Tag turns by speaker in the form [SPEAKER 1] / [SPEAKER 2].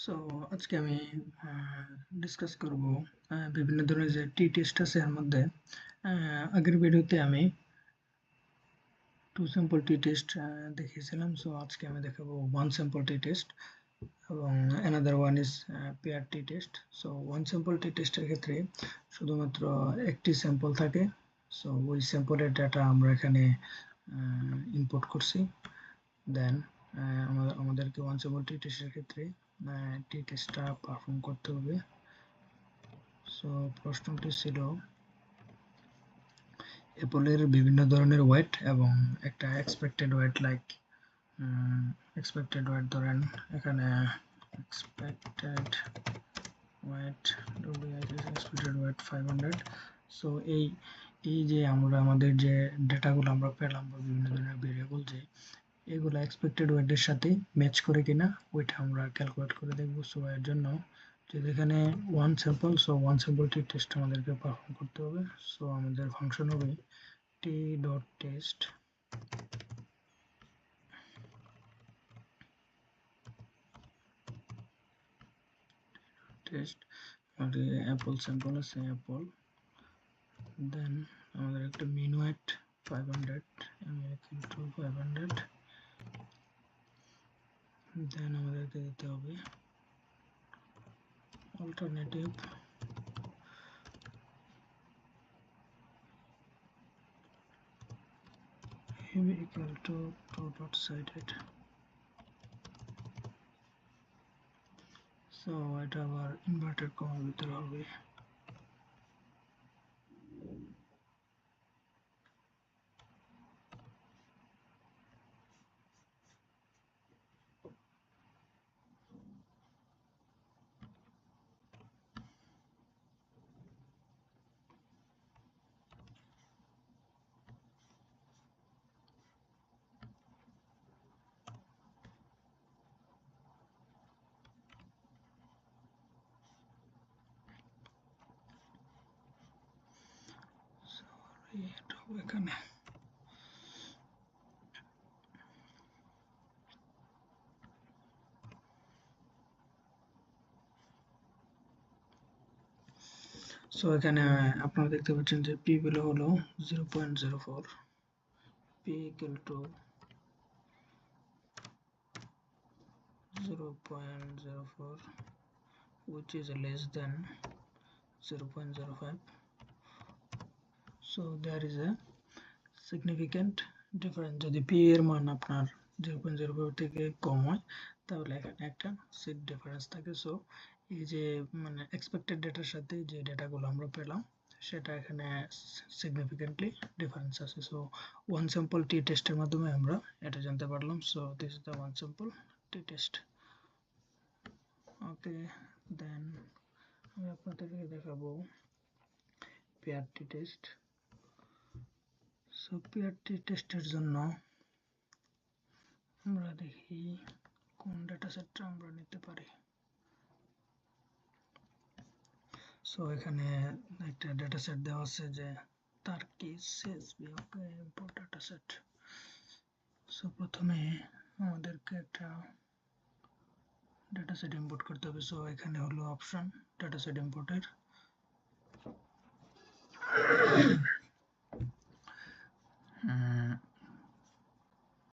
[SPEAKER 1] So আজকে আমি discuss করব বিভিন্ন ধরনের যে টি টেস্ট আছে এর মধ্যে আগের ভিডিওতে আমি টু স্যাম্পল টি টেস্ট দেখিয়েছিলাম। সো আজকে আমি দেখাবো ওয়ান স্যাম্পল টি টেস্ট এবং another one is pair t test. So one sample t টেস্টের ক্ষেত্রে শুধুমাত্র একটি স্যাম্পল থাকে। সো ওই স্যাম্পলের ডাটা আমরা এখানে ইনপুট করছি। দেন আমাদেরকে ওয়ান স্যাম্পল টি টেস্টের ক্ষেত্রে টি টেস্টটা পারফর্ম করতে হবে। সো প্রশ্নটি ছিল অ্যাপলের বিভিন্ন ধরনের ওয়েট এবং একটা expected weight like expected weight ধরেন এখানে expected weight expected weight 500। So এই যে আমরা আমাদের যে ডেটাগুলো আমরা পেলাম বা বিভিন্ন ধরনের ভেরিয়েবল যে এগুলো এক্সপেক্টেড ওয়েটের সাথে ম্যাচ করে কিনা ওইটা আমরা ক্যালকুলেট করে দেখব। সো এর জন্য যেহেতু এখানে ওয়ান স্যাম্পল, সো ওয়ান স্যাম্পলটি টেস্ট আমাদেরকে পারফর্ম করতে হবে। সো আমাদের ফাংশন হবে টি ডট টেস্ট টেস্ট আমাদের অ্যাপল স্যাম্পল আছে অ্যাপল, দেন আমাদের একটা মিন ওয়েট 500 into 500, দেন আমাদেরকে দিতে হবে alternative equal to 2.cited. So এটা আবার ইনভার্টেড কমার ভিতরে হবে। এটা হবে এখানে। সো এখানে আপনারা দেখতে পাচ্ছেন যে পি ভ্যালু হলো 0.04, P equal to 0.04 which is less than 0.05. so there is a significant difference. যদি পি এর মান আপনার 0.05 থেকে কম হয় তাহলে এখানে একটা সিগ ডিফারেন্স থাকে। সো এই যে মানে এক্সপেক্টেড ডেটার সাথে যে ডেটাগুলো আমরা পেলাম সেটা এখানে সিগনিফিকেন্টলি ডিফারেন্স আছে। সো ওয়ান স্যাম্পল টি টেস্টের মাধ্যমে আমরা এটা জানতে পারলাম। So this is the one sample t test. Okay, then আমি আপনাদেরকে দেখাবো pair t test. So pair t টেস্টের জন্য আমরা দেখি কোন ডেটা সেটটা আমরা নিতে পারি। সো এখানে একটা ডেটা সেট দেওয়া আছে যে টার্কিশ সিএসভি। ওকে, ইম্পোর্ট ডেটা সেট। সো প্রথমে আমাদেরকে একটা ডেটা সেট ইম্পোর্ট করতে হবে। সো এখানে হলো অপশন ডেটা সেট ইম্পোর্টের।